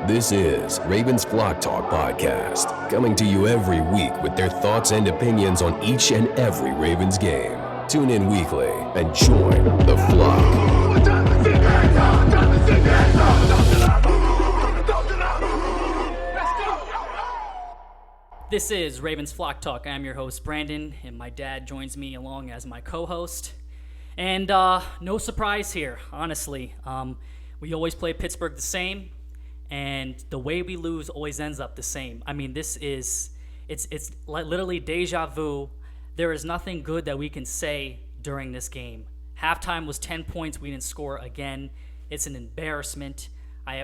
This is Ravens Flock Talk Podcast, coming to you every week with their thoughts and opinions on each and every Ravens game. Tune in weekly and join the flock. This is Ravens Flock Talk. I'm your host, Brandon, and my dad joins me along as my co-host. And no surprise here, honestly. We always play Pittsburgh the same, and the way we lose always ends up the same. I mean, it's literally deja vu. There is nothing good that we can say during this game. Halftime was 10 points. We didn't score again. It's an embarrassment.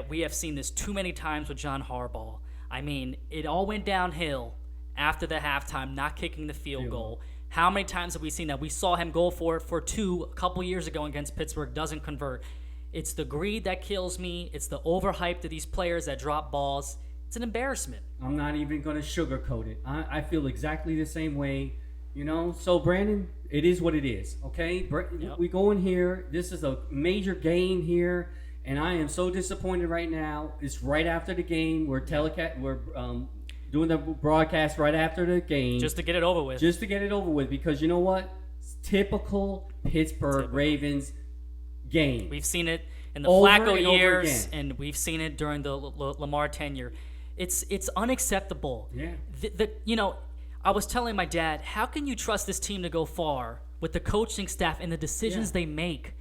We have seen this too many times with John Harbaugh. I mean, it all went downhill after the halftime, not kicking the field goal. How many times have we seen that? We saw him go for it for two a couple years ago against Pittsburgh, doesn't convert. It's the greed that kills me. It's the overhype of these players that drop balls. It's an embarrassment. I'm not even going to sugarcoat it. I feel exactly the same way, you know. So, Brandon, it is what it is, okay? Yep. We go in here. This is a major game here. And I am so disappointed right now. It's right after the game. We're doing the broadcast right after the game. Just to get it over with. Because you know what? It's typical Pittsburgh Ravens game. We've seen it in the Over Flacco and over years, again. and we've seen it during the Lamar tenure. It's unacceptable. Yeah. I was telling my dad, how can you trust this team to go far with the coaching staff and the decisions they make?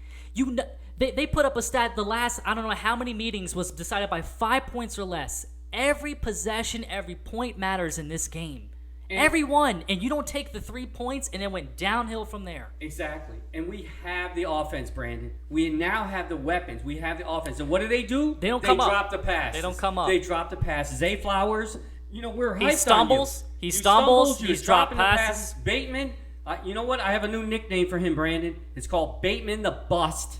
They put up a stat, the last, I don't know how many meetings was decided by 5 points or less. Every possession, every point matters in this game. Every one. And you don't take the 3 points and it went downhill from there. Exactly. And we have the offense, Brandon. We now have the weapons. We have the offense. And what do? They don't come up. They drop the pass. They don't come up. They drop the passes. Zay Flowers, we're hyped He stumbles. on you. He stumbles. You're He's dropped dropping the passes. Bateman, you know what? I have a new nickname for him, Brandon. It's called Bateman the Bust.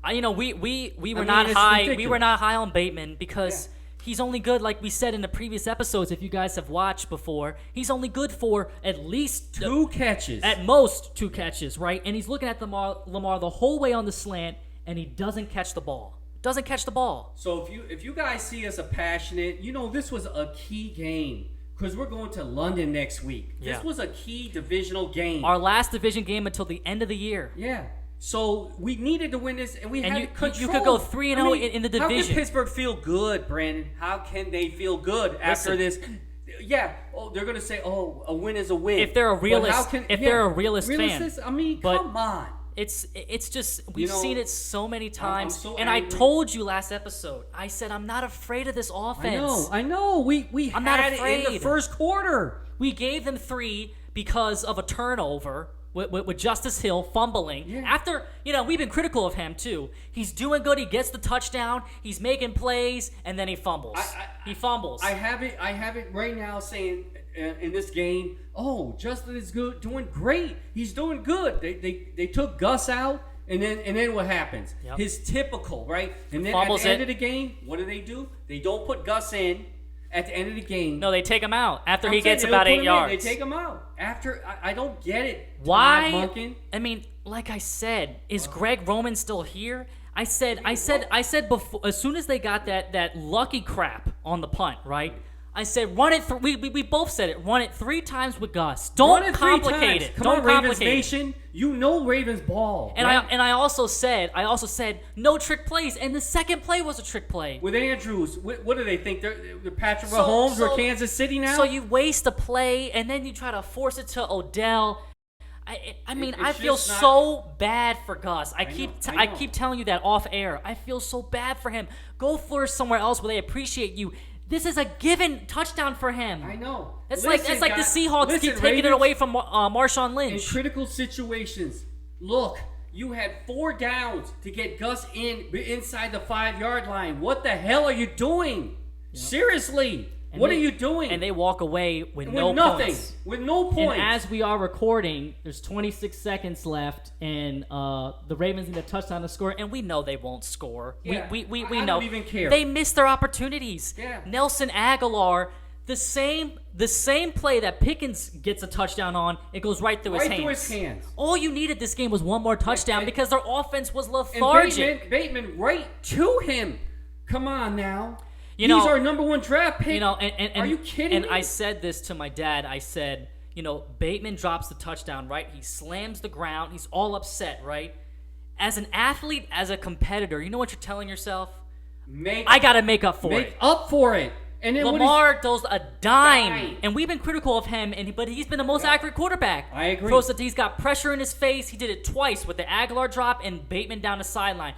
We were not high. Ridiculous. We were not high on Bateman because he's only good, like we said in the previous episodes. If you guys have watched before, he's only good for at least two catches, at most 2 catches, right? And he's looking at Lamar the whole way on the slant, and he doesn't catch the ball. So if you guys see us a passionate, this was a key game because we're going to London next week. Yeah. This was a key divisional game. Our last division game until the end of the year. Yeah. So we needed to win this, and we had control. You could go 3-0 in the division. How can Pittsburgh feel good, Brandon? How can they feel good after this? Yeah. Oh, they're going to say, "Oh, a win is a win." If they're a realist, they're a realist fan. I mean, come on. It's just we've seen it so many times, and I told you last episode. I said I'm not afraid of this offense. I know. We I'm had not it afraid. in the first quarter. We gave them 3 because of a turnover with Justice Hill fumbling. Yeah. After we've been critical of him too. He's doing good. He gets the touchdown. He's making plays, and then he fumbles. He fumbles. I have it right now saying in this game. Oh, Justin is good, doing great. He's doing good. They took Gus out, and then what happens? Yep. His typical, right? And then Fumbles at the end of the game, what do? They don't put Gus in at the end of the game. No, they take him out after he gets about 8 yards. They take him out after. I don't get it. Why? Todd Monken. I mean, like I said, is Greg Roman still here? I said before, as soon as they got that lucky crap on the punt, right? I said, run it. We both said it. Run it 3 times with Gus. Don't complicate it. Come Don't on, Ravens complicate it. Nation. Ravens ball. And right? I also said no trick plays. And the second play was a trick play. With Andrews, what do they think? They're Patrick Mahomes or Kansas City now? So you waste a play and then you try to force it to Odell. I mean, I feel so bad for Gus. I keep telling you that off air. I feel so bad for him. Go flourish somewhere else where they appreciate you. This is a given touchdown for him. I know. That's like the Seahawks keep taking it away from Marshawn Lynch. In critical situations, look, you had 4 downs to get Gus inside the 5-yard line. What the hell are you doing? Yep. Seriously. What are you doing? And they walk away with nothing. Points. With no points. And as we are recording, there's 26 seconds left, and the Ravens need a touchdown to score, and we know they won't score. Yeah. We I know. don't even care. They missed their opportunities. Yeah. Nelson Aguilar, the same play that Pickens gets a touchdown on, it goes right through his hands. Right through his hands. All you needed this game was one more touchdown because their offense was lethargic. And Bateman right to him. Come on now. He's our number 1 draft pick. And are you kidding me? And I said this to my dad. I said, Bateman drops the touchdown, right? He slams the ground. He's all upset, right? As an athlete, as a competitor, you know what you're telling yourself? I got to make up for it. Make up for it. And then Lamar throws a dime. And we've been critical of him, but he's been the most accurate quarterback. I agree. He's got pressure in his face. He did it twice with the Aguilar drop and Bateman down the sideline.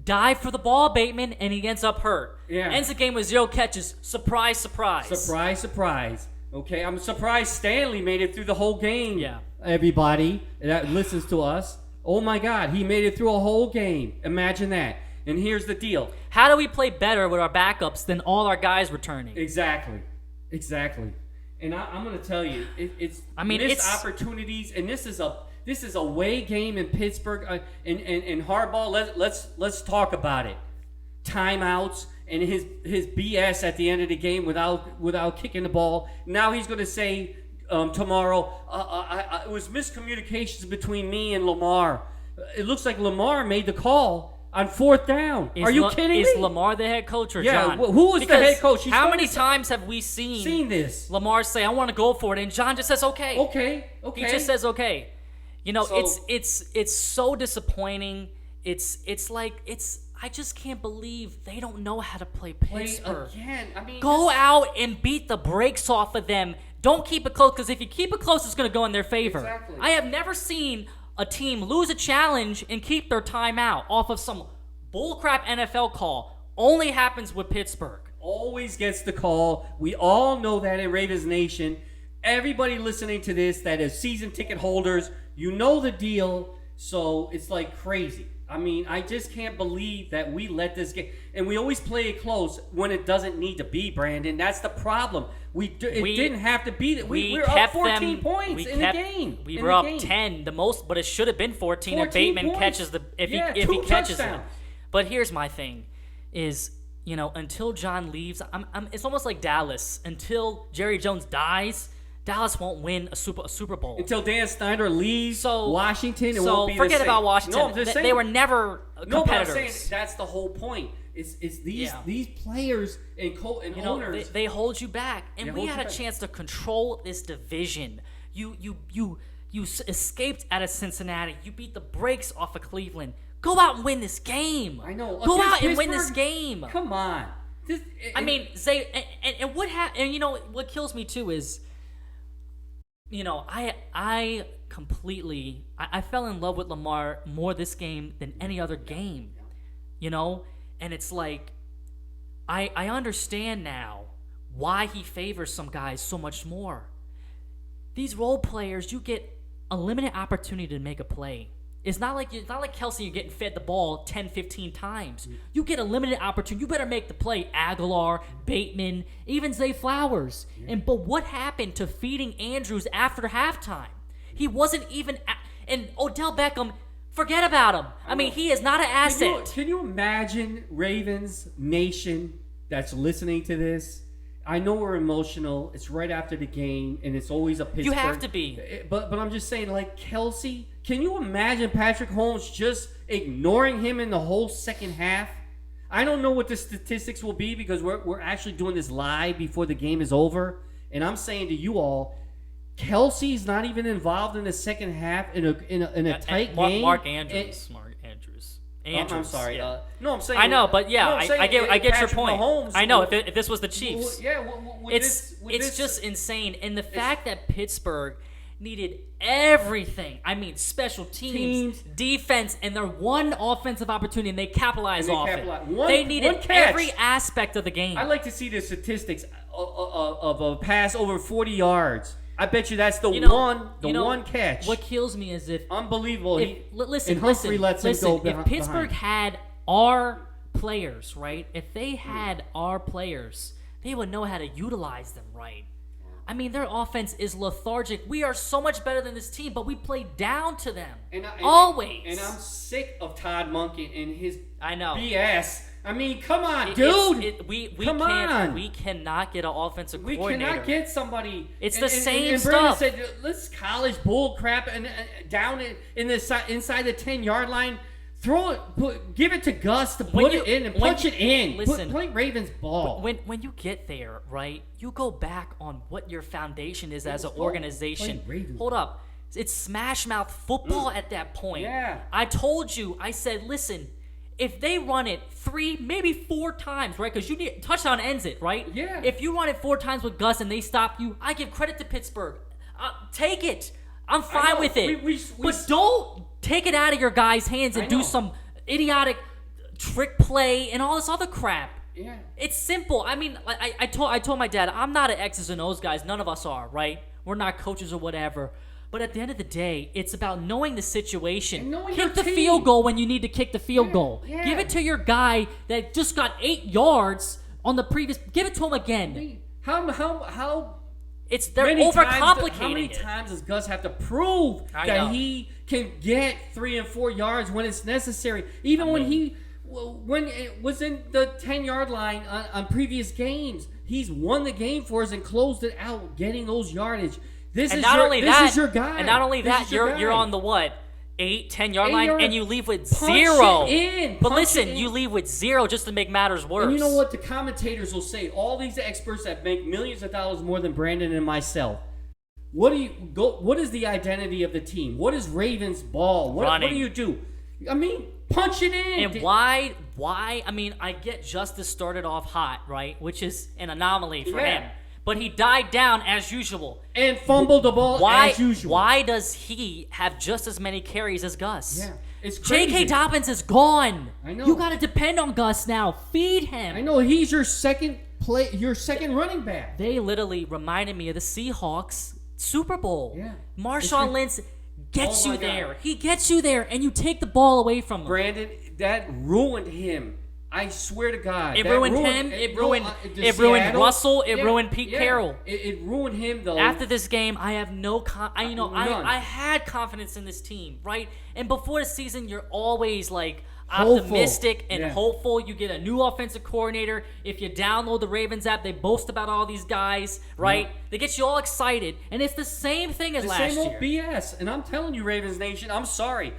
Dive for the ball, Bateman, and he ends up hurt. Yeah. Ends the game with 0 catches. Surprise, surprise. Surprise, surprise. Okay, I'm surprised Stanley made it through the whole game. Yeah. Everybody that listens to us. Oh my God, he made it through a whole game. Imagine that. And here's the deal. How do we play better with our backups than all our guys returning? Exactly. And I'm going to tell you, it's missed opportunities, and this is a away game in Pittsburgh. And Harbaugh, let's talk about it. Timeouts and his BS at the end of the game without kicking the ball. Now he's going to say tomorrow, it was miscommunications between me and Lamar. It looks like Lamar made the call on 4th down. Are you kidding me? Is Lamar the head coach or John? Yeah, who was the head coach? How many times have we seen this? Lamar say, I want to go for it, and John just says, okay. Okay. He just says, okay. It's so disappointing. I just can't believe they don't know how to play Pittsburgh. Again. Go out and beat the brakes off of them. Don't keep it close, because if you keep it close, it's going to go in their favor. Exactly. I have never seen a team lose a challenge and keep their timeout off of some bullcrap NFL call. Only happens with Pittsburgh. Always gets the call. We all know that in Ravens Nation. Everybody listening to this that is season ticket holders, you know the deal. So it's like crazy. I just can't believe that we let this get, and we always play it close when it doesn't need to be, Brandon. That's the problem. It didn't have to be that. We were up 14 points in the game. We were up 10, the most, but it should have been 14 if Bateman catches if he catches it. But here's my thing, is until John leaves, it's almost like Dallas. Until Jerry Jones dies, Dallas won't win a Super Bowl. Until Dan Snyder leaves Washington, it won't be the same. Forget about Washington. No, I'm just saying, they were never competitors. No, but I'm saying that's the whole point. Is these players and owners. They hold you back. And we had a chance to control this division. You escaped out of Cincinnati. You beat the brakes off of Cleveland. Go out and win this game. I know. Go out and win this game. Come on. What kills me too is, I completely fell in love with Lamar more this game than any other game, and it's like I understand now why he favors some guys so much more. These role players, you get a limited opportunity to make a play. It's not like Kelsey, you're getting fed the ball 10, 15 times. You get a limited opportunity. You better make the play. Aguilar, Bateman, even Zay Flowers. But what happened to feeding Andrews after halftime? He wasn't even and Odell Beckham, forget about him. He is not an asset. Can you imagine Ravens Nation that's listening to this? I know we're emotional. It's right after the game, and it's always a Pittsburgh. You have to be. But I'm just saying, like Kelsey, can you imagine Patrick Mahomes just ignoring him in the whole second half? I don't know what the statistics will be because we're actually doing this live before the game is over. And I'm saying to you all, Kelsey's not even involved in the second half in a tight game. Mark Andrews. I'm sorry. Yeah. No, I'm saying. I know, but yeah, I get your point. Mahomes, I know. If this was the Chiefs, it's just insane. And the fact that Pittsburgh needed everything. Special teams, defense, and their one offensive opportunity, and they capitalized off it. They needed every aspect of the game. I like to see the statistics of a pass over 40 yards. I bet you that's the one catch. What kills me is if unbelievable. Listen. If Pittsburgh had our players, right? If they had our players, they would know how to utilize them right. Their offense is lethargic. We are so much better than this team, but we play down to them. Always. And I'm sick of Todd Monken and his BS. Come on, dude. Come on. We cannot get an offensive coordinator. We cannot get somebody. It's the same and stuff. Said, let's college bull crap and down in the inside the 10-yard line. Throw it, give it to Gus to put it in and punch it in. Listen, play Ravens ball. When you get there, right, you go back on what your foundation is as an organization. Hold up. It's Smashmouth football at that point. Yeah. I told you, I said, listen, if they run it 3, maybe 4 times, right, because you need touchdown ends it, right? Yeah. If you run it 4 times with Gus and they stop you, I give credit to Pittsburgh. Take it. I'm fine with it. But don't take it out of your guys' hands and do some idiotic trick play and all this other crap. Yeah. It's simple. I mean, I told my dad, I'm not an X's and O's guys. None of us are, right? We're not coaches or whatever. But at the end of the day, it's about knowing the situation. Kick the field goal when you need to kick the field goal. Yeah. Give it to your guy that just got 8 yards on the previous. Give it to him again. How they're overcomplicating How many times does Gus have to prove that he can get 3 and 4 yards when it's necessary? Even when it was in the 10-yard line on previous games, he's won the game for us and closed it out, getting those yardage. This is your guy. And not only that, you're on the what? 8-10 yard line, and you leave with punch 0. But listen, you leave with 0 just to make matters worse. And you know what? The commentators will say, all these experts that make millions of dollars more than Brandon and myself. What is the identity of the team? What is Ravens ball? What do you do? I mean, punch it in. And why? I mean, I get Justice started off hot, right? Which is an anomaly for him. But he died down as usual. And fumbled the ball as usual. Why does he have just as many carries as Gus? Yeah, it's crazy. J.K. Dobbins is gone. I know. You got to depend on Gus now. Feed him. I know. He's your second running back. They literally reminded me of the Seahawks Super Bowl. Yeah. Marshawn Lynch gets you there. He gets you there, and you take the ball away from him. Brandon, that ruined him. I swear to God. It ruined him. It ruined Russell. It ruined Pete Carroll. It ruined him, though. After this game, I have I had confidence in this team, right? And before the season, you're always like optimistic and hopeful. You get a new offensive coordinator. If you download the Ravens app, they boast about all these guys, right? Yeah. They get you all excited, and it's the same thing as last year. Same old BS. And I'm telling you, Ravens Nation, I'm sorry.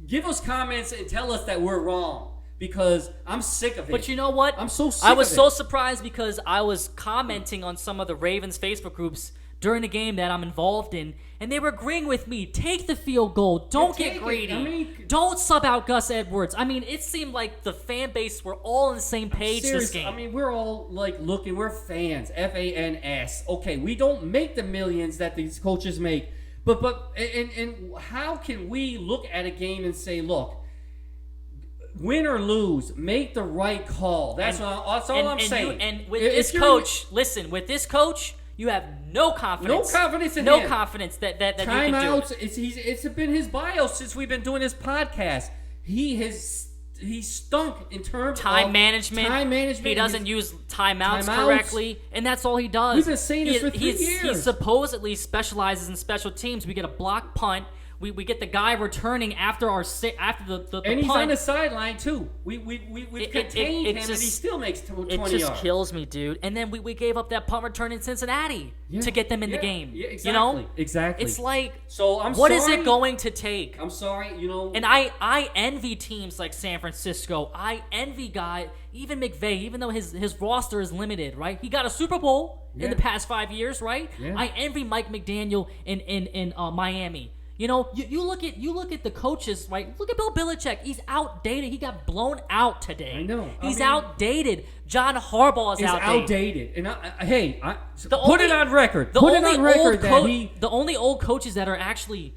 Give us comments and tell us that we're wrong. Because I'm sick of it. But you know what? I'm so sick of it. I was so surprised because I was commenting on some of the Ravens Facebook groups during the game that I'm involved in, and they were agreeing with me. Take the field goal. Don't get greedy. Don't sub out Gus Edwards. I mean, it seemed like the fan base were all on the same page this game. I mean, we're all like looking. We're fans. FANS. Okay, we don't make the millions that these coaches make. But how can we look at a game and say, look, win or lose, make the right call. That's all I'm saying. With this coach, you have no confidence. No confidence in him. No confidence that he can do it. It's been his bio since we've been doing this podcast. He's stunk in terms of time management. He doesn't use timeouts correctly, and that's all he does. We've been saying this for 3 years. He supposedly specializes in special teams. We get a block punt. We get the guy returning after the and he's punt. on the sideline too. We've contained him, and he still makes 20 yards. It just kills me, dude. And then we gave up that punt return in Cincinnati to get them in the game. Yeah, exactly. You know, exactly. It's like, what sorry. Is it going to take? I'm sorry, you know. And I envy teams like San Francisco. I envy guys, even McVay, even though his roster is limited, right? He got a Super Bowl in the past 5 years, right? Yeah. I envy Mike McDaniel in Miami. You know, you look at the coaches, right? Look at Bill Belichick. He's outdated. He got blown out today. I know. He's outdated. John Harbaugh is outdated. And put it on record. The only old coaches that are actually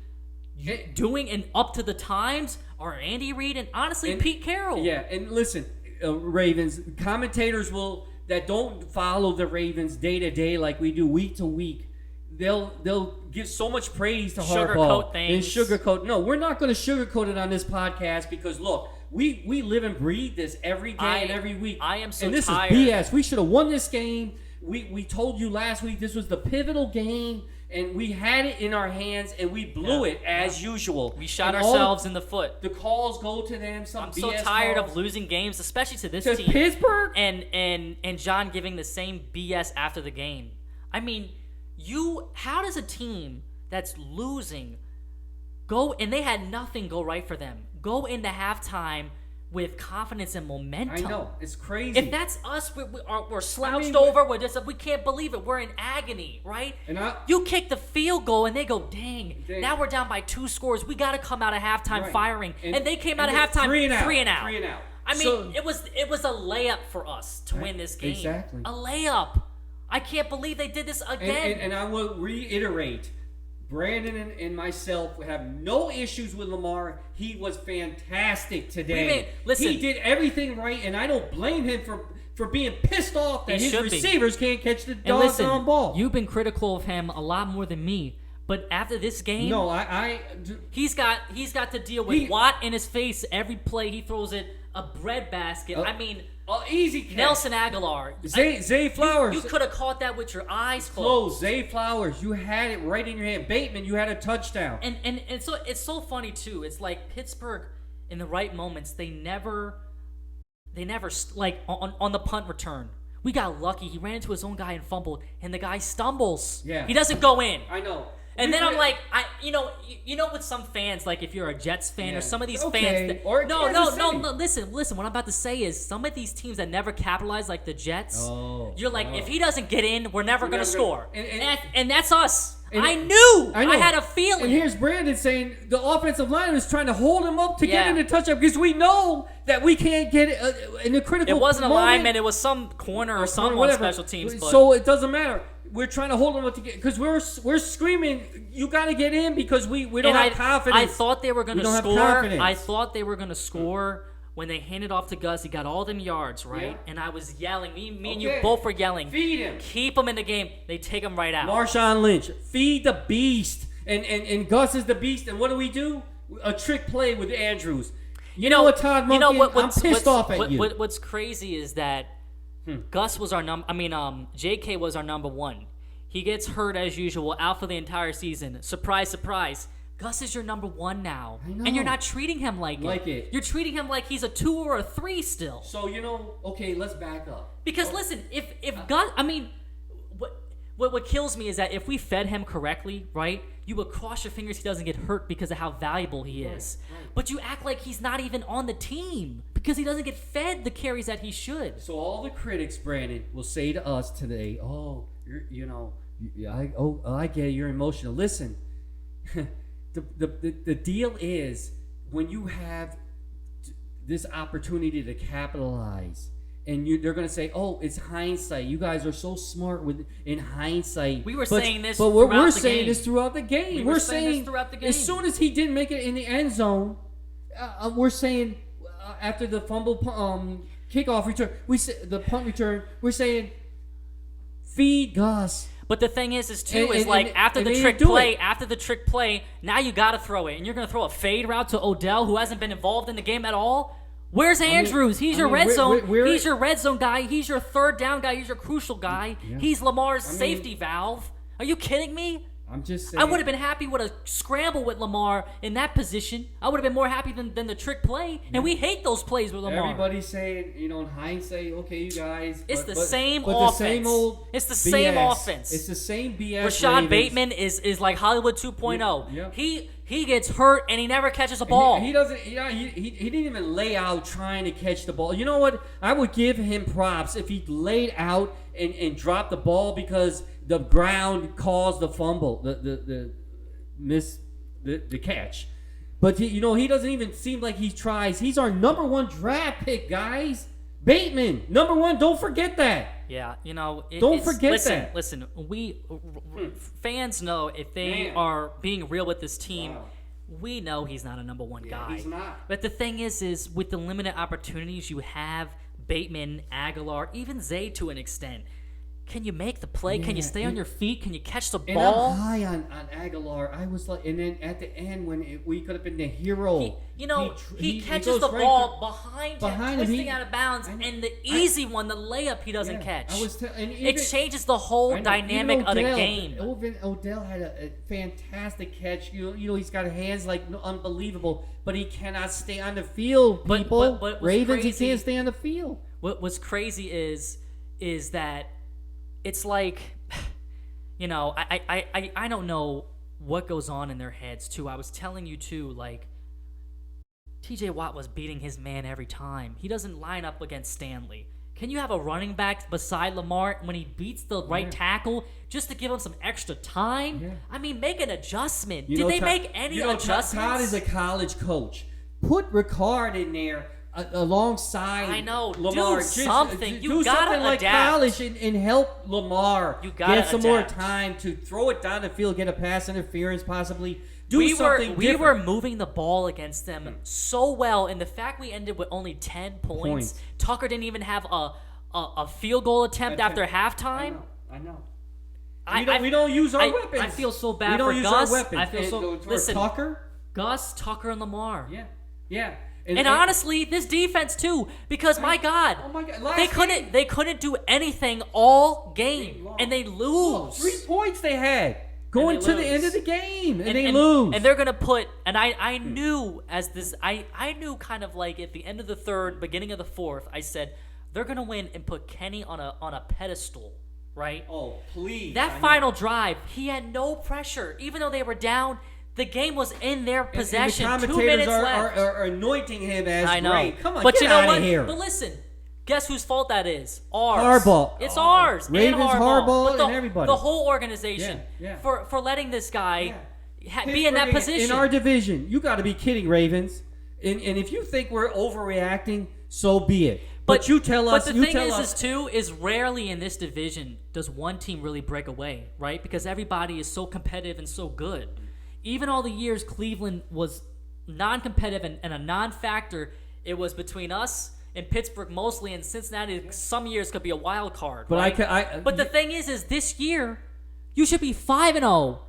doing and up to the times are Andy Reid and honestly Pete Carroll. Yeah, and listen, Ravens commentators that don't follow the Ravens day to day like we do week to week. They'll give so much praise to Harbaugh and sugarcoat. No, we're not going to sugarcoat it on this podcast because look, we live and breathe this every day and every week. I am so and this tired. is BS. We should have won this game. We told you last week this was the pivotal game, and we had it in our hands, and we blew it as usual. We shot ourselves in the foot. The calls go to them. I'm so tired of losing games, especially to this team. Pittsburgh and John giving the same BS after the game. I mean. How does a team that's losing go and they had nothing go right for them? go into halftime with confidence and momentum. I know, it's crazy. If that's us, we're slouched over. We can't believe it. We're in agony, right? You kick the field goal, and they go, dang. Now we're down by 2 scores. We got to come out of halftime firing, and they came out of halftime 3 and out. I mean, it was a layup for us to win this game. Exactly, a layup. I can't believe they did this again. And I will reiterate. Brandon and myself have no issues with Lamar. He was fantastic today. Listen, he did everything right, and I don't blame him for being pissed off that his receivers can't catch the doggone ball. You've been critical of him a lot more than me, but after this game, no, he's got to deal with Watt in his face every play. He throws it a bread basket. I mean. Easy catch. Nelson Aguilar. Zay Flowers. You could have caught that with your eyes closed. Zay Flowers. You had it right in your hand. Bateman, you had a touchdown. And so it's so funny too. It's like Pittsburgh in the right moments, they never like on the punt return. We got lucky. He ran into his own guy and fumbled, and the guy stumbles. Yeah. He doesn't go in. I know. And then I'm like, you know, with some fans, like if you're a Jets fan or some of these fans, listen. What I'm about to say is some of these teams that never capitalize, like the Jets, you're like, if he doesn't get in, we're never going to score. And that's us. I knew. I had a feeling. And here's Brandon saying the offensive line is trying to hold him up to get in the touchdown because we know that we can't get it in a critical moment. It wasn't a lineman. It was some corner or something on special teams. But. So it doesn't matter. We're trying to hold them up to get because we're screaming. You got to get in because we don't have confidence. I thought they were going to score. I thought they were going to score when they handed off to Gus. He got all them yards, right? Yeah. And I was yelling. Me and you both were yelling. Feed him. Keep him in the game. They take him right out. Marshawn Lynch, feed the beast. And Gus is the beast. And what do? A trick play with Andrews. You know what, Todd Monken? I'm pissed off at you. What's crazy is that. Gus was our JK was our number 1. He gets hurt as usual, out for the entire season. Surprise, surprise. Gus is your number 1 now. I know. And you're not treating him like it. You're treating him like he's a 2 or a 3 still. So, okay, let's back up. Because listen, if Gus, what kills me is that if we fed him correctly, right, you would cross your fingers he doesn't get hurt because of how valuable he is. Right. But you act like he's not even on the team because he doesn't get fed the carries that he should. So all the critics, Brandon, will say to us today, I get it, you're emotional. Listen, the deal is when you have this opportunity to capitalize, and they're going to say, "Oh, it's hindsight. You guys are so smart in hindsight." We were saying this, but we're saying this throughout the game. We're saying this throughout the game. As soon as he didn't make it in the end zone, we're saying after the fumble kickoff return, the punt return, we're saying feed Gus. But the thing is after the trick play, now you got to throw it, and you're going to throw a fade route to Odell, who hasn't been involved in the game at all. Where's Andrews? He's your red zone. He's your red zone guy. He's your third down guy. He's your crucial guy. Yeah. He's Lamar's safety valve. Are you kidding me? I'm just saying. I would have been happy with a scramble with Lamar in that position. I would have been more happy than the trick play. And we hate those plays with Lamar. Everybody's saying, in hindsight, okay, you guys. It's the same offense. It's the same offense. It's the same BS. Rashad Bateman is like Hollywood 2.0. Yeah. He gets hurt and he never catches a ball. He doesn't. He didn't even lay out trying to catch the ball. You know what? I would give him props if he laid out and dropped the ball because the ground caused the fumble, the catch. But he doesn't even seem like he tries. He's our number 1 draft pick, guys. Bateman, number 1. Don't forget that. Yeah, don't forget that. Listen, we fans know if they are being real with this team. Wow. We know he's not a number 1 guy. He's not. But the thing is with the limited opportunities you have, Bateman, Aguilar, even Zay to an extent. Can you make the play? Yeah, can you stay on your feet? Can you catch the ball? And I'm high on Aguilar. I was like, and then at the end when we could have been the hero. He catches the ball behind him, twisting out of bounds, and the easy one, the layup, he doesn't catch. It changes the whole dynamic of the game. Odell had a fantastic catch. He's got hands like unbelievable, but he cannot stay on the field. People, but Ravens, he can't stay on the field. What's crazy is that. It's like, I don't know what goes on in their heads, too. I was telling you, too, like, TJ Watt was beating his man every time. He doesn't line up against Stanley. Can you have a running back beside Lamar when he beats the right tackle just to give him some extra time? Yeah. I mean, make an adjustment. Did they make any adjustments? Todd is a college coach. Put Ricard in there alongside Lamar. Do something. You do gotta something like adapt. college and help Lamar get some more adapt. time to throw it down the field, get a pass interference possibly. We were moving the ball against them so well, and the fact we ended with only 10 points. Tucker didn't even have a field goal attempt after halftime. I know. We don't use our weapons. I feel so bad for Gus. We don't use our weapons. I feel listen, Gus, Tucker, and Lamar. Yeah. And honestly, this defense too, because my God, they couldn't do anything all game, and they lose. 3 points they had. Going to the end of the game, and they lose. And they're going to put, and I knew I knew kind of like at the end of the third, beginning of the fourth, I said, they're going to win and put Kenny on a pedestal, right? Oh, please. That final drive, he had no pressure. Even though they were down, the game was in their possession. And the 2 minutes commentators left. are anointing him as great. Come on, but get out of here. But listen, guess whose fault that is? Ours. Harbaugh. It's ours. Ravens, and Harbaugh, and everybody. The whole organization for letting this guy be in that position. In our division, you got to be kidding, Ravens. And if you think we're overreacting, so be it. But you tell us. But the thing is rarely in this division does one team really break away, right? Because everybody is so competitive and so good. Even all the years Cleveland was non-competitive and a non-factor, it was between us and Pittsburgh mostly, and Cincinnati some years could be a wild card. But right? But the thing is this year you should be 5-0.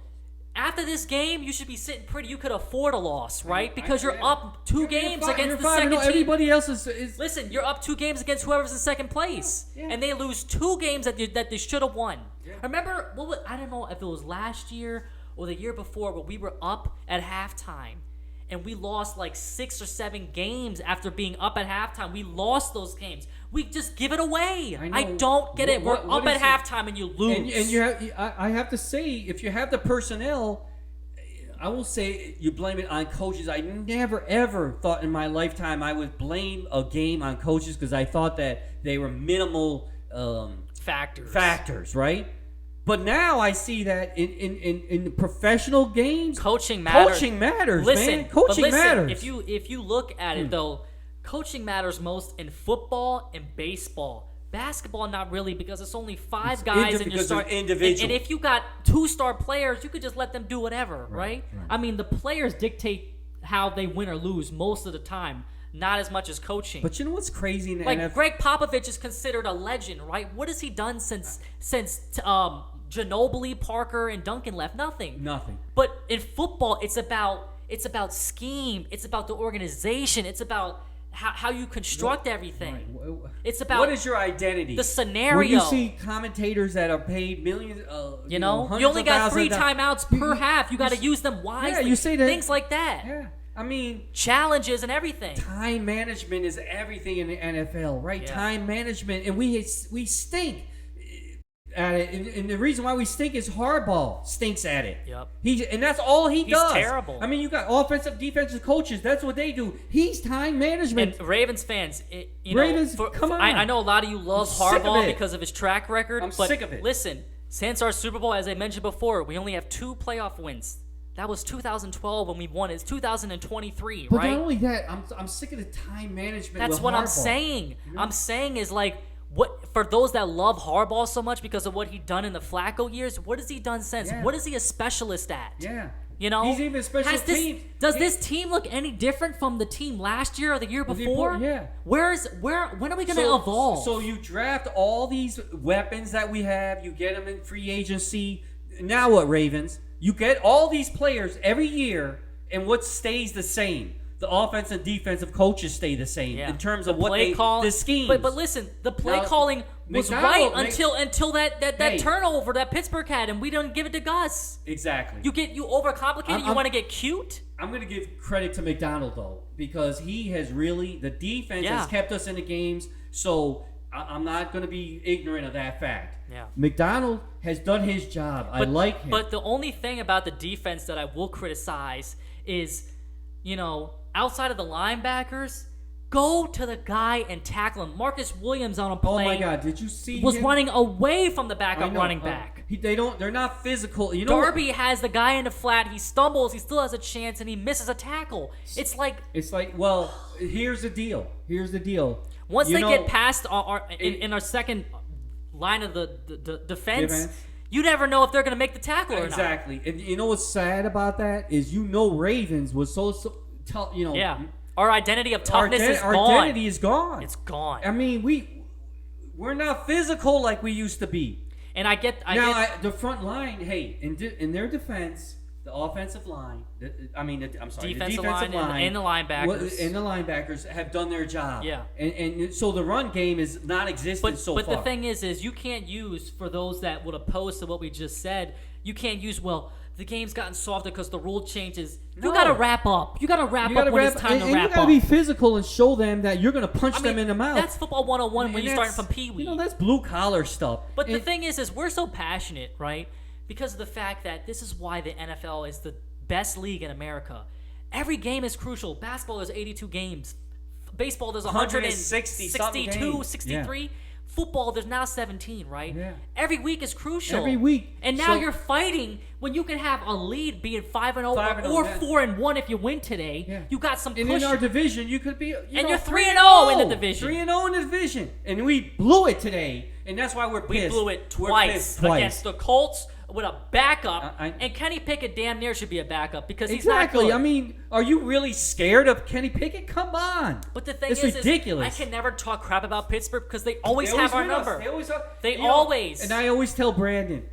After this game, you should be sitting pretty. You could afford a loss, right? Because you're up 2 games against the second team. Everybody else is. Listen, you're up 2 games against whoever's in second place, and they lose 2 games that they should have won. Yeah. Remember, I don't know if it was last year or the year before, but we were up at halftime. And we lost like 6 or 7 games after being up at halftime. We lost those games. We just give it away. I don't get it. We're up at halftime and you lose. And I have to say, if you have the personnel, I will say you blame it on coaches. I never, ever thought in my lifetime I would blame a game on coaches because I thought that they were minimal factors, right? But now I see that in professional games, coaching matters. Coaching matters, man. Coaching matters. If you look at it though, coaching matters most in football and baseball. Basketball, not really, because it's only 5 guys and you start individual. And if you got 2-star players, you could just let them do whatever, right? I mean, the players dictate how they win or lose most of the time. Not as much as coaching. But you know what's crazy in the NFL? Greg Popovich is considered a legend, right? What has he done since Ginobili, Parker, and Duncan left? Nothing. But in football, it's about scheme. It's about the organization. It's about how you construct everything. Right. It's about what is your identity? The scenario. When you see commentators that are paid millions, you only got 3 timeouts per half. You got to use them wisely. Yeah, you say that. Things like that. Yeah. I mean, challenges and everything. Time management is everything in the NFL, right? Yeah. Time management, and we stink at it. And the reason why we stink is Harbaugh stinks at it. Yep. And that's all he does. He's terrible. I mean, you got offensive, defensive coaches. That's what they do. He's time management. And Ravens fans, come on. I know a lot of you love Harbaugh because of his track record. I'm sick of it. Listen, since our Super Bowl, as I mentioned before, we only have 2 playoff wins. That was 2012 when we won. It's 2023, but right? But not only that, I'm sick of the time management. That's what Harbaugh. I'm saying. I'm saying is like, what for those that love Harbaugh so much because of what he done in the Flacco years? What has he done since? Yeah. What is he a specialist at? Yeah. He's even a special team. Does this team look any different from the team last year or the year before? Yeah. When are we going to evolve? So you draft all these weapons that we have. You get them in free agency. Now what, Ravens? You get all these players every year, and what stays the same? The offense and defensive coaches stay the same in terms of the schemes. But listen, the play calling was right until that turnover that Pittsburgh had, and we don't give it to Gus. Exactly. You overcomplicate it. You want to get cute. I'm going to give credit to McDonald though, because he has the defense has kept us in the games. So I'm not going to be ignorant of that fact. Yeah. McDonald has done his job. I like him. But the only thing about the defense that I will criticize is, outside of the linebackers, go to the guy and tackle him. Marcus Williams on a play. Oh my God! Did you see? Was him? running away from the backup running back. They're not physical. You know, Darby has the guy in the flat. He stumbles. He still has a chance, and he misses a tackle. It's like. Well, here's the deal. Once they get past in our second line of the defense, you never know if they're going to make the tackle or not. Exactly. And you know what's sad about that is Ravens was so Yeah. Our identity of toughness is gone. Our identity is gone. It's gone. I mean, we're not physical like we used to be. And I get the front line. Hey, in their defense, the offensive line. The defensive line and the linebackers and the linebackers have done their job. Yeah. And so the run game is non-existent so far. But the thing is you can't use, for those that would oppose to what we just said, you can't use the game's gotten softer because the rule changes. You got to wrap up. You got to wrap up when it's time to wrap up. You got to be physical and show them that you're going to punch them in the mouth. That's football 101 when you're starting from Pee-wee. That's blue-collar stuff. But the thing is we're so passionate, right? Because of the fact that this is why the NFL is the best league in America. Every game is crucial. Basketball, there's 82 games. Baseball, there's 162, 63. Yeah. Football, there's now 17, right? Yeah. Every week is crucial. Every week. And now you're fighting when you can have a lead being 5-0 or 4-1 if you win today. Yeah. You got some push. And in our division, you could be you're 3-0 in the division. 3-0 in the division. And we blew it today. And that's why we're pissed. We blew it twice against the Colts with a backup. And Kenny Pickett damn near should be a backup because he's not good. I mean, are you really scared of Kenny Pickett? Come on. But the thing is ridiculous. I can never talk crap about Pittsburgh because they always have our number. They always always. And I always tell Brandon,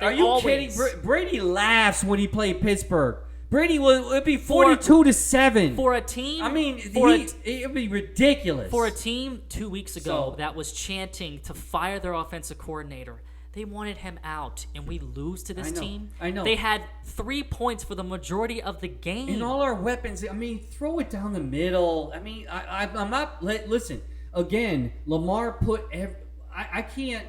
are you kidding? Brady laughs when he played Pittsburgh. Brady would be 42-7 for a team. I mean, it would be ridiculous for a team 2 weeks ago that was chanting to fire their offensive coordinator. They wanted him out, and we lose to this team. I know. They had 3 points for the majority of the game. And all our weapons, I mean, throw it down the middle. I mean, I'm not. Listen, again, Lamar put. I can't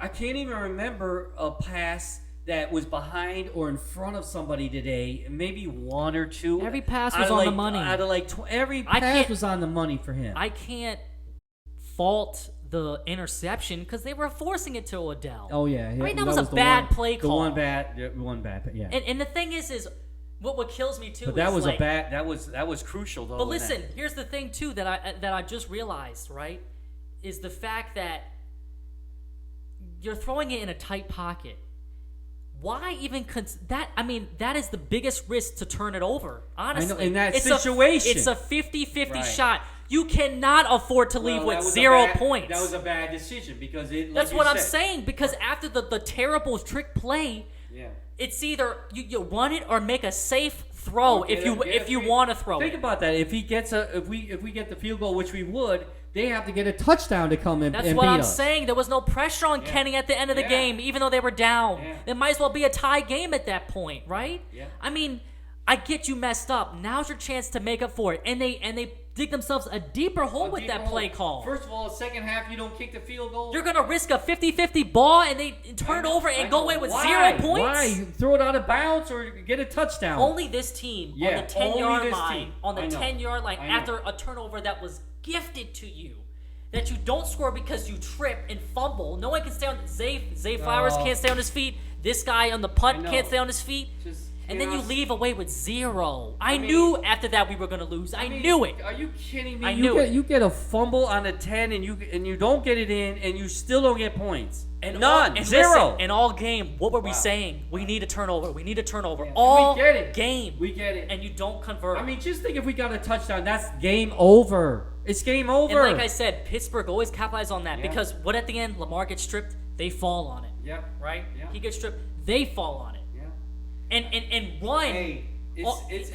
even remember a pass that was behind or in front of somebody today. Maybe one or two. Every pass was on the money. Out of every pass was on the money for him. I can't fault the interception because they were forcing it to Odell. Oh yeah, right. That was a bad play call. One bad. Yeah. And the thing is what kills me too. But that was a bad. That was crucial though. But listen, here's the thing too that I just realized, right, is the fact that you're throwing it in a tight pocket. Why even that? I mean, that is the biggest risk to turn it over. Honestly, I know, in that situation, it's a 50-50 shot. You cannot afford to leave with 0 points. That was a bad decision because that's what I'm saying. Because after the terrible trick play, it's either you run it or make a safe throw if you want to throw. Think about that. If we get the field goal, which we would, they have to get a touchdown to come in. That's what I'm saying. There was no pressure on Kenny at the end of the game, even though they were down. Yeah. It might as well be a tie game at that point, right? Yeah. I mean, I get you messed up. Now's your chance to make up for it, and they dig themselves a deeper hole with that play call. First of all, the second half, you don't kick the field goal. You're gonna risk a 50-50 ball, and they turn it over and go away with 0 points. Why throw it out of bounds or get a touchdown? Only this team on the 10-yard line. On the 10-yard line, after a turnover that was gifted to you. That you don't score because you trip and fumble. No one can stay on. Zay Flowers can't stay on his feet. This guy on the punt can't stay on his feet. And then you leave away with 0. I knew after that we were going to lose. I knew it. Are you kidding me? I knew it. You get a fumble on a 10 and you don't get it in and you still don't get points. And none. 0. Listen, in all game, what were we saying? We need a turnover. We need a turnover. Yeah. All we get it. game. We get it. And you don't convert. I mean, just think if we got a touchdown, that's game over. It's game over. And like I said, Pittsburgh always capitalizes on that because what at the end, Lamar gets stripped, they fall on it. Yep. Right? Yeah. He gets stripped, they fall on it. Yeah. And one. Hey, it's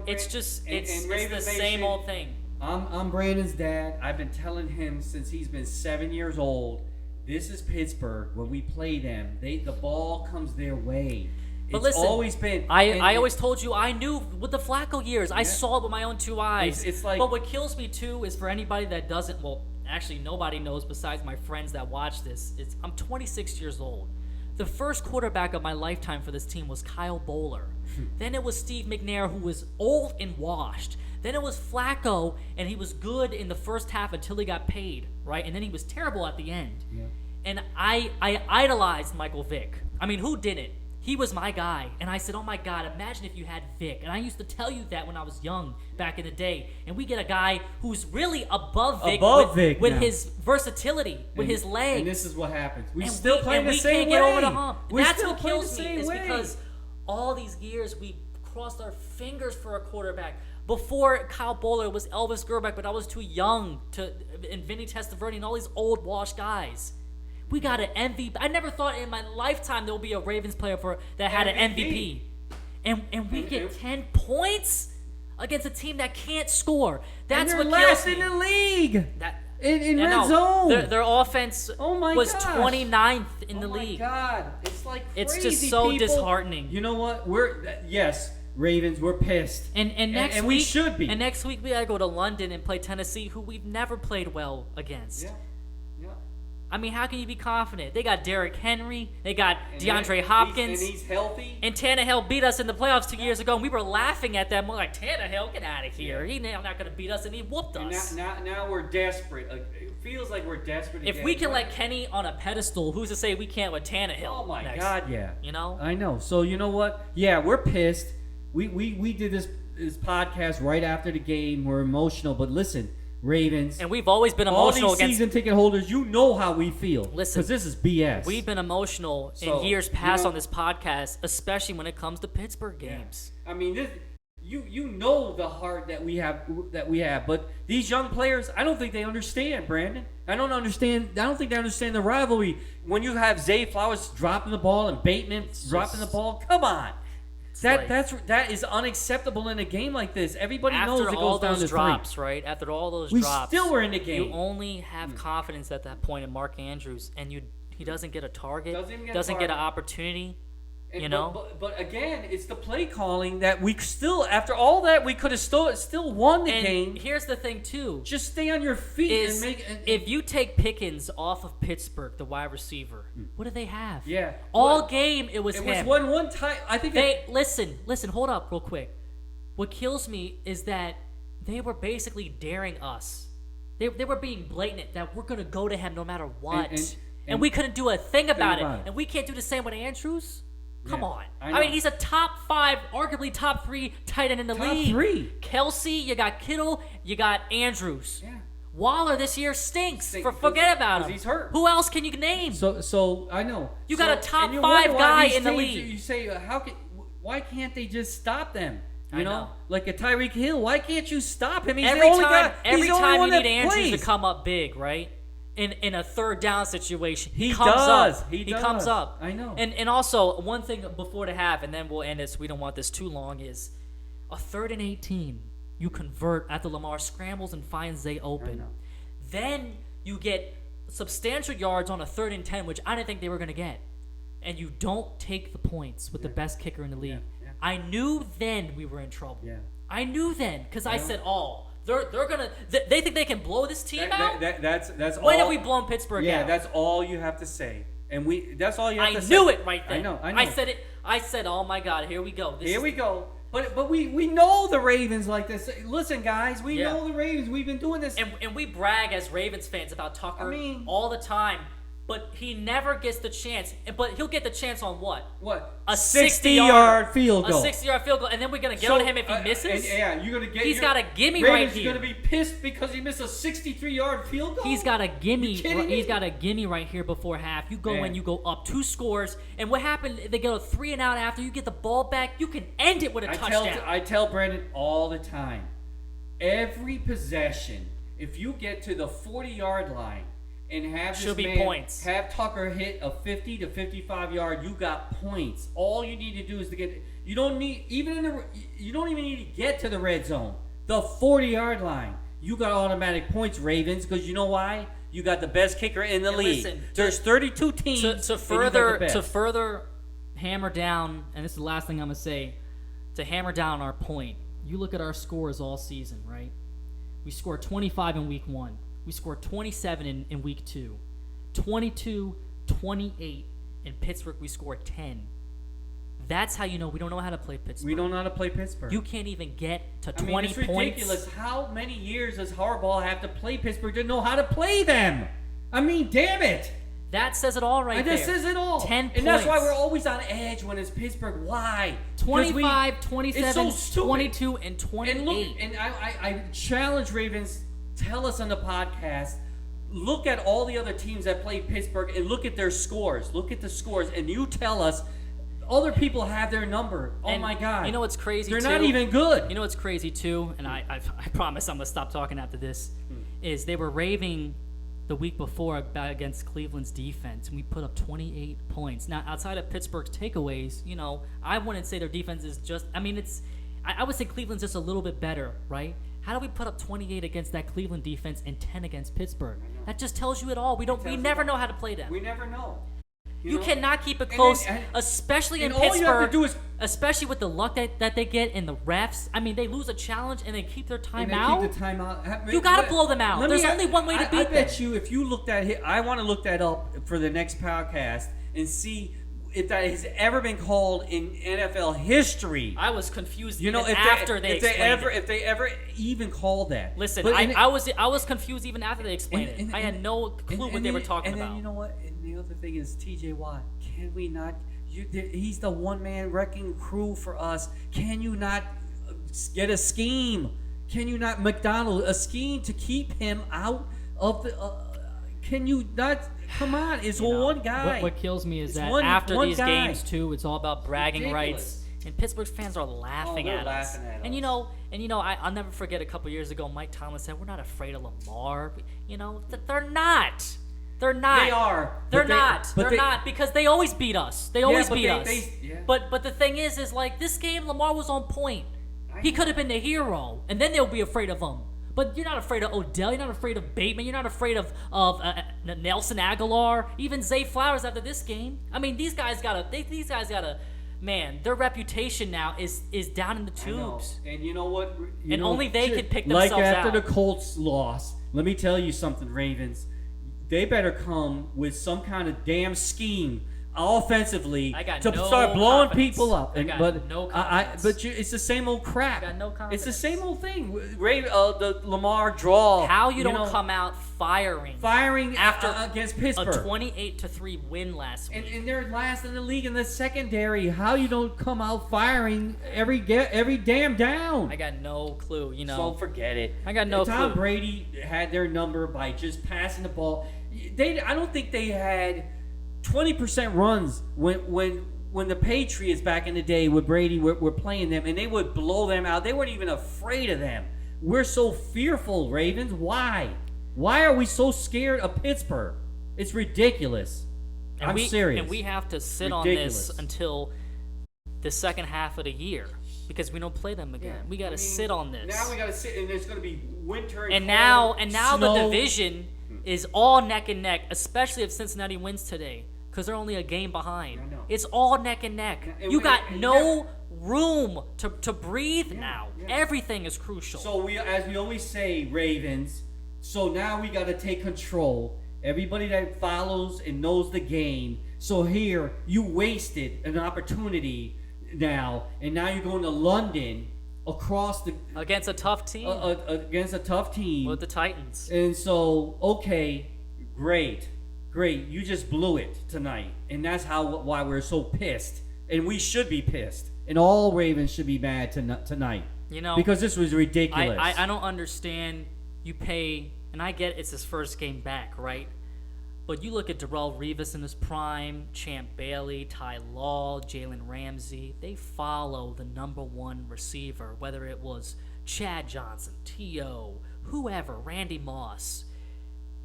it's just it's the same old thing. I'm Brandon's dad. I've been telling him since he's been 7 years old. This is Pittsburgh. When we play them, the ball comes their way. But it's listen, always been. I always told you I knew with the Flacco years. I saw it with my own 2 eyes. It's like. But what kills me too is for anybody that doesn't. Well, actually, nobody knows besides my friends that watch this. I'm 26 years old. The first quarterback of my lifetime for this team was Kyle Bowler. Then it was Steve McNair, who was old and washed. Then it was Flacco, and he was good in the first half until he got paid, right? And then he was terrible at the end. Yeah. And I idolized Michael Vick. I mean, who didn't? He was my guy. And I said, oh my God, imagine if you had Vick. And I used to tell you that when I was young back in the day. And we get a guy who's really above Vick with his versatility, with his legs. And this is what happens. We still play the same way. We can't get over the hump. That's what kills me, is because all these years we crossed our fingers for a quarterback. Before Kyle Bowler was Elvis Grbac, but I was too young and Vinny Testaverde and all these old washed guys. We got an MVP. I never thought in my lifetime there would be a Ravens player that had an MVP. And we get 10 points against a team that can't score. That's what kills me. They're last in the league. In red zone. Their offense was 29th in the league. Oh my God. It's like crazy, it's just so disheartening. You know what? Ravens, we're pissed. And next week, we should be. And next week we gotta go to London and play Tennessee, who we've never played well against. Yeah. I mean, how can you be confident? They got Derrick Henry. They got DeAndre Hopkins. And he's healthy. And Tannehill beat us in the playoffs 2 years ago, and we were laughing at them. We're like, Tannehill, get out of here. He's not going to beat us, and he whooped us. Now we're desperate. It feels like we're desperate. If we can let Kenny on a pedestal, who's to say we can't with Tannehill? Oh, my God, yeah. You know? I know. So, you know what? Yeah, we're pissed. We did this podcast right after the game. We're emotional, but listen. Ravens. And we've always been emotional all these season ticket holders, you know how we feel. Listen. Because this is BS. We've been emotional in years past on this podcast, especially when it comes to Pittsburgh games. Yeah. I mean, you know the heart that we have, but these young players, I don't think they understand, Brandon. I don't think they understand the rivalry. When you have Zay Flowers dropping the ball and Bateman dropping the ball, come on. That is unacceptable in a game like this. Everybody knows it goes down to drops, three. right? After all those we drops, we still were in the game. You only have confidence at that point in Mark Andrews, and he doesn't get a target, doesn't get an opportunity. You know, but again, it's the play calling that we still, after all that, we could have still won the game. Here's the thing too: just stay on your feet and make. If you take Pickens off of Pittsburgh, the wide receiver, what do they have? Yeah, all game it was him. It was one time. I think listen. Hold up, real quick. What kills me is that they were basically daring us. They were being blatant that we're gonna go to him no matter what, and we couldn't do a thing about it. And we can't do the same with Andrews. Come on. I mean, he's a top 5, arguably top 3 tight end in the league. Top 3. Kelsey, you got Kittle, you got Andrews. Yeah. Waller this year stinks. Forget about him. He's hurt. Who else can you name? So I know. You got a top 5 guy in the league. You say, why can't they just stop them? You know? Like a Tyreek Hill. Why can't you stop him? He's every the only time, guy. Every time you need Andrews plays. to come up big, right? In a third down situation, he comes does. up. He comes up. I know. And also one thing before the half, and then we'll end this. We don't want this too long. Is a 3rd and 18. You convert after Lamar scrambles and finds Zay open. Then you get substantial yards on a 3rd and 10, which I didn't think they were going to get, and you don't take the points with the best kicker in the league. Yeah. I knew then we were in trouble. Yeah. I knew then because I said, They're gonna. They think they can blow this team out. That's all. When have we blown Pittsburgh out? Yeah, that's all you have to say, and that's all you have to say. I knew it right then. I know. I said it. I said, "Oh my God, here we go." We go. But we know the Ravens like this. Listen, guys, we know the Ravens. We've been doing this, and we brag as Ravens fans about Tucker all the time. But he never gets the chance. But he'll get the chance on what? What? A 60-yard field goal. A 60-yard field goal, and then we're gonna get on him if he misses. You're gonna get. He's got a gimme right here. Ravens gonna be pissed because he missed a 63-yard field goal. He's got a gimme. He's got a gimme right here before half. You go in, you go up 2 scores, and what happened? They get a 3 and out after. You get the ball back. You can end it with a touchdown. I tell Brandon all the time. Every possession, if you get to the 40-yard line. And have Tucker hit a 50 to 55 yard. You got points. All you need to do is to get. You don't even need to get to the red zone. The 40-yard line. You got automatic points, Ravens, because you know why? You got the best kicker in the league. Listen, there's 32 teams. To further hammer down, and this is the last thing I'm gonna say. To hammer down our point, you look at our scores all season, right? We scored 25 in week 1. We scored 27 in week 2, 22, 28, In Pittsburgh, we scored 10. That's how you know we don't know how to play Pittsburgh. We don't know how to play Pittsburgh. You can't even get to 20 points. It's ridiculous. How many years does Harbaugh have to play Pittsburgh to know how to play them? I mean, damn it. That says it all right there. That says it all. 10 points. And that's why we're always on edge when it's Pittsburgh. Why? 25, 27, so 22, and 28. And look, and I challenge Ravens, tell us on the podcast, look at all the other teams that played Pittsburgh and look at their scores. Look at the scores, and you tell us other people have their number. Oh, my God. You know what's crazy, They're too? not even good. You know what's crazy, too, and I promise I'm going to stop talking after this, is they were raving the week before against Cleveland's defense, and we put up 28 points. Now, outside of Pittsburgh's takeaways, you know, I wouldn't say their defense is just – I mean, I would say Cleveland's just a little bit better, right? How do we put up 28 against that Cleveland defense and 10 against Pittsburgh? That just tells you it all. We never know how to play them. We never know. You cannot keep it close, especially in Pittsburgh. All you have to do is, especially with the luck that they get in the refs. I mean, they lose a challenge and they keep their timeout. You got to blow them out. There's only one way to beat them. I bet you, if you looked at it, I want to look that up for the next podcast and see if that has ever been called in NFL history. I was confused. You know, if they ever even called that. Listen, I was confused even after they explained it. I had no clue what they were talking about. And then you know what? And the other thing is T.J. Watt. Can we not? He's the one-man wrecking crew for us. Can you not get a scheme? Can you not McDonald a scheme to keep him out of the? Can you not? Come on, it's one guy. What kills me is that after these games too, it's all about bragging rights, and Pittsburgh fans are laughing at us. And you know, I'll never forget a couple years ago, Mike Tomlin said, "We're not afraid of Lamar." You know, they're not. They're not. They are. They're not. They're not because they always beat us. They always beat us. But the thing is like this game, Lamar was on point. He could have been the hero, and then they'll be afraid of him. But you're not afraid of Odell. You're not afraid of Bateman. You're not afraid of Nelson Aguilar. Even Zay Flowers after this game. I mean, these guys gotta. Man, their reputation now is down in the tubes. And you know what? Only they can pick themselves out. Like after the Colts loss, let me tell you something, Ravens. They better come with some kind of damn scheme offensively start blowing people up. But it's the same old crap. I got no confidence. It's the same old thing. The Lamar draw. How you don't come out firing after against Pittsburgh, a 28-3 win last week, and they're last in the league in the secondary. How you don't come out firing every damn down? I got no clue. You know, so forget it. I got no clue. Tom Brady had their number by just passing the ball. I don't think they had 20% runs when the Patriots back in the day with Brady were playing them, and they would blow them out. They weren't even afraid of them. We're so fearful, Ravens. Why? Why are we so scared of Pittsburgh? It's ridiculous. I'm serious. And we have to sit on this until the second half of the year because we don't play them again. We got to sit on this. Now we got to sit, and there's going to be winter and now the division is all neck and neck, especially if Cincinnati wins today, because they're only a game behind. It's all neck and neck. You got no room to breathe now. Everything is crucial. So as we always say, Ravens, so now we got to take control. Everybody that follows and knows the game. So here, you wasted an opportunity now, and now you're going to London against a tough team. With the Titans. And so, okay, great. You just blew it tonight, and that's why we're so pissed. And we should be pissed, and all Ravens should be mad tonight. You know, because this was ridiculous. I don't understand. You pay, and I get it's his first game back, right? But you look at Darrelle Revis in his prime, Champ Bailey, Ty Law, Jalen Ramsey. They follow the number one receiver, whether it was Chad Johnson, T.O., whoever, Randy Moss.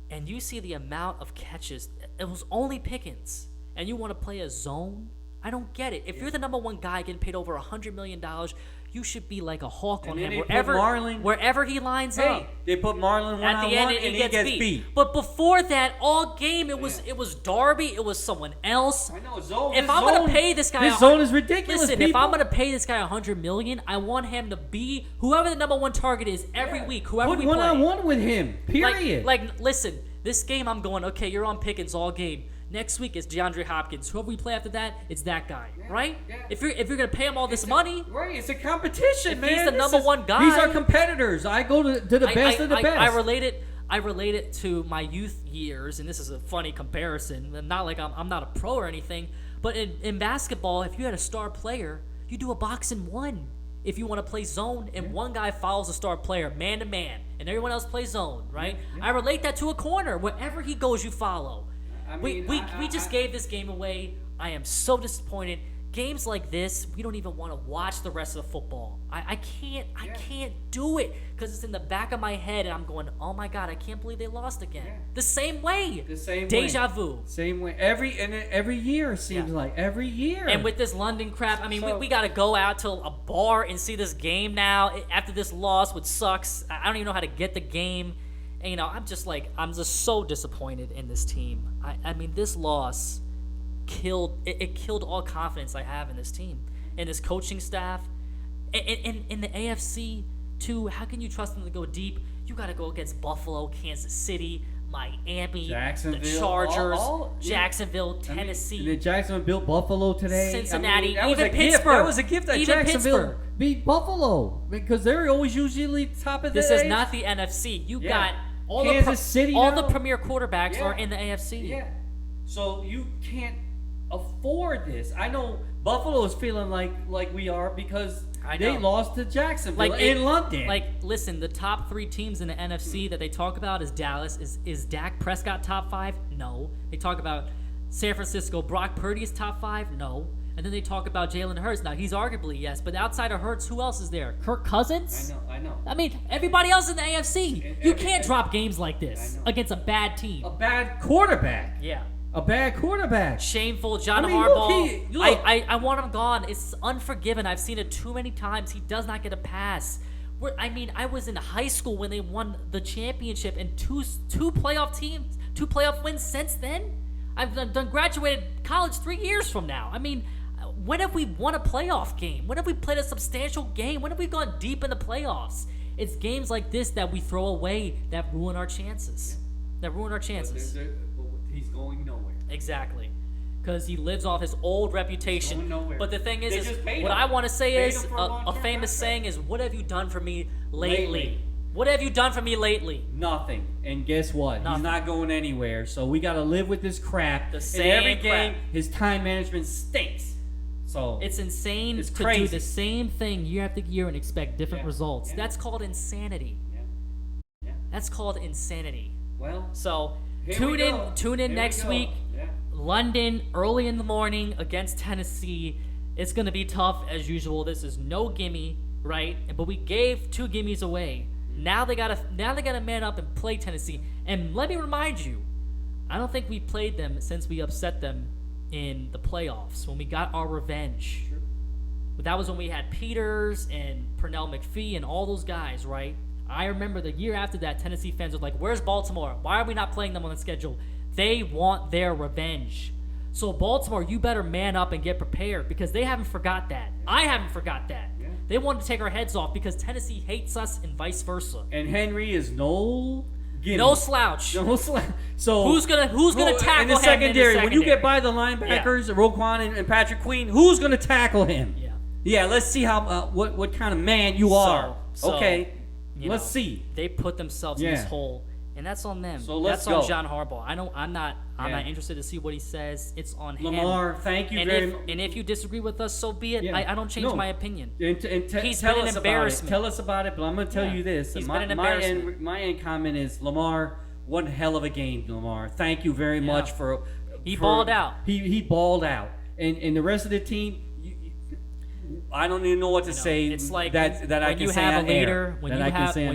And you see the amount of catches. It was only Pickens. And you want to play a zone? I don't get it. If you're the number one guy getting paid over $100 million, you should be like a hawk on him wherever he lines up. They put Marlon one-on-one and he gets beat. But before that, all game it was Darby, it was someone else. I know, zone. If I'm going to pay this guy, this zone is ridiculous. Listen, if I'm going to pay this guy $100 million, I want him to be whoever the number one target is every week. Whoever we play. Put one-on-one with him. Period. Listen, this game I'm going, okay, you're on Pickens all game. Next week it's DeAndre Hopkins. Whoever we play after that, it's that guy, right? Yeah. If you're gonna pay him all this money, right? It's a competition, man. He's the number one guy. These are competitors. I go to the best of the best. I relate it to my youth years, and this is a funny comparison. Not like I'm not a pro or anything, but in basketball, if you had a star player, you do a box and one. If you want to play zone, and one guy follows a star player man to man, and everyone else plays zone, right? Yeah. I relate that to a corner. Wherever he goes, you follow. We just gave this game away. I am so disappointed. Games like this, we don't even want to watch the rest of the football. I can't do it because it's in the back of my head, and I'm going, oh my God, I can't believe they lost again. Yeah. The same way. Deja vu. Same way. Every year it seems like every year. And with this London crap, I mean, we got to go out to a bar and see this game now after this loss, which sucks. I don't even know how to get the game. And, I'm just so disappointed in this team. I mean, this loss killed all confidence I have in this team and this coaching staff. And in the AFC too, how can you trust them to go deep? You got to go against Buffalo, Kansas City, Miami, Jacksonville, the Chargers, Jacksonville, Tennessee. Did Jacksonville built Buffalo today? Cincinnati, that even was Pittsburgh. That was a gift that Jacksonville beat Buffalo because they're always usually top of the This is not the NFC. You got all Kansas City all the premier quarters are in the AFC. Yeah. So you can't afford this. I know Buffalo is feeling like we are because they lost to Jacksonville in London. Listen, the top 3 teams in the NFC that they talk about is Dallas. Is Dak Prescott top 5? No. They talk about San Francisco. Brock Purdy is top 5? No. And then they talk about Jalen Hurts. Now, he's arguably, yes, but outside of Hurts, who else is there? Kirk Cousins? I know. I mean, everybody else in the AFC. You can't drop games like this against a bad team. A bad quarterback. Yeah. A bad quarterback. Shameful. John Harbaugh. I want him gone. It's unforgiven. I've seen it too many times. He does not get a pass. I was in high school when they won the championship and two playoff wins since then. I've done graduated college 3 years from now. I mean, when have we won a playoff game? When have we played a substantial game? When have we gone deep in the playoffs? It's games like this that we throw away that ruin our chances. He's going nowhere. Exactly. Because he lives off his old reputation. He's going nowhere. But the thing is what I want to say is, a famous saying is, what have you done for me lately? What have you done for me lately? Nothing. And guess what? Nothing. He's not going anywhere. So we got to live with this crap. The same every game, crap. His time management stinks. So it's insane to crazy. do the same thing year after year and expect different results. Yeah. That's called insanity. Yeah. That's called insanity. Well, so tune in next week. Yeah. London early in the morning against Tennessee. It's going to be tough as usual. This is no gimme, right? But we gave 2 gimmies away. Now they got to man up and play Tennessee. And let me remind you, I don't think we played them since we upset them in the playoffs when we got our revenge. Sure. But that was when we had Peters and Pernell McPhee and all those guys, right? I remember the year after that, Tennessee fans were like, where's Baltimore? Why are we not playing them on the schedule? They want their revenge. So Baltimore, you better man up and get prepared because they haven't forgot that. I haven't forgot that. Yeah. They want to take our heads off because Tennessee hates us and vice versa. And Henry is no slouch. No slouch. So who's gonna tackle in the secondary? When you get by the linebackers, Roquan and Patrick Queen, who's gonna tackle him? Yeah. Let's see how what kind of man you are. Okay. Let's see. They put themselves in this hole, and that's on them. So that's on John Harbaugh. I'm not interested to see what he says. It's on him. Lamar, thank you very much. And if you disagree with us, so be it. Yeah. I don't change my opinion. He's been an embarrassment. Tell us about it, but I'm going to tell you this. He's been an embarrassment. My end comment is, Lamar, one hell of a game, Lamar. Thank you very much for... He balled out. He balled out. And the rest of the team... I don't even know what to say. It's like that I can say on air. When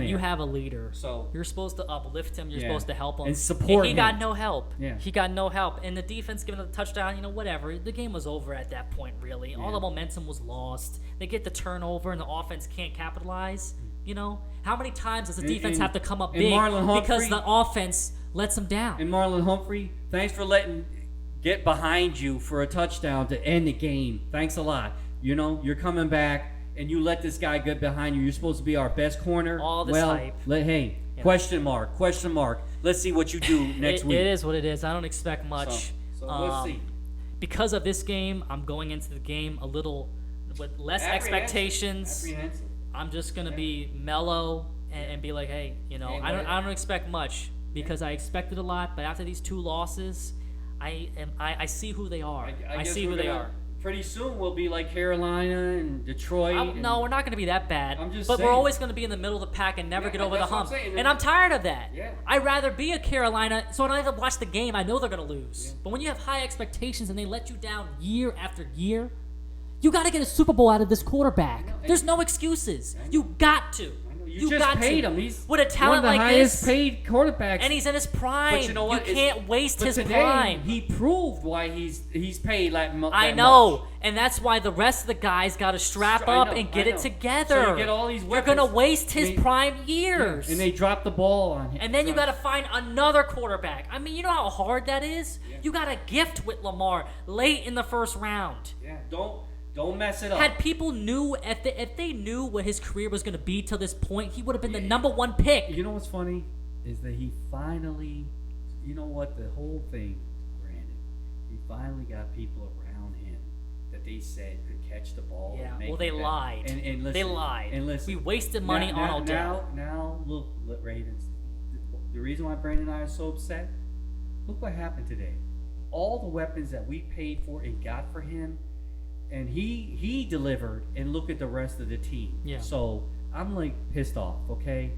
you have a leader, so you're supposed to uplift him. You're supposed to help him and support him. He got no help. Yeah. He got no help. And the defense giving the touchdown, whatever. The game was over at that point, really. Yeah. All the momentum was lost. They get the turnover, and the offense can't capitalize. How many times does the defense have to come up big because the offense lets them down? And Marlon Humphrey, thanks for get behind you for a touchdown to end the game. Thanks a lot. You're coming back, and you let this guy get behind you. You're supposed to be our best corner. All this hype. Question mark. Let's see what you do next week. It is what it is. I don't expect much. So we'll see. Because of this game, I'm going into the game a little with less expectations. I'm just gonna be mellow and be like, hey, I don't expect much because I expected a lot, but after these 2 losses, I see who they are. I see who they are. Pretty soon we'll be like Carolina and Detroit. No, we're not going to be that bad. But saying. We're always going to be in the middle of the pack and never get over the hump. And I'm tired of that. Yeah. I'd rather be a Carolina, so I don't have to watch the game. I know they're going to lose. Yeah. But when you have high expectations and they let you down year after year, you got to get a Super Bowl out of this quarterback. There's no excuses. You got to. You just paid him. He's with a talent one of the like highest this, paid quarterbacks, and he's in his prime. But you know what? You can't waste his today, prime. He proved why he's paid like that I know, much. And that's why the rest of the guys got to strap up and get it together. So you get all these weapons. You're gonna waste his prime years, and they drop the ball on him. And then you got to find another quarterback. I mean, you know how hard that is. Yeah. You got a gift with Lamar late in the first round. Yeah, Don't mess it up. Had people knew if they knew what his career was going to be till this point, he would have been the number 1 pick. You know what's funny is that he finally, the whole thing, Brandon, he finally got people around him that they said could catch the ball. Yeah, and make well, they lied. And listen, they lied. And listen, we wasted money on Odell. Now, look, Ravens. The reason why Brandon and I are so upset, look what happened today. All the weapons that we paid for and got for him, and he delivered, and look at the rest of the team. Yeah. So I'm like pissed off, okay?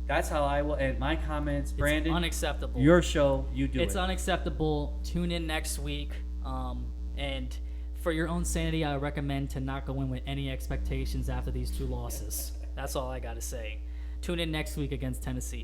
That's how I will end my comments. Brandon, it's unacceptable. Your show, you do it. It's unacceptable. Tune in next week. And for your own sanity, I recommend to not go in with any expectations after these 2 losses. That's all I got to say. Tune in next week against Tennessee.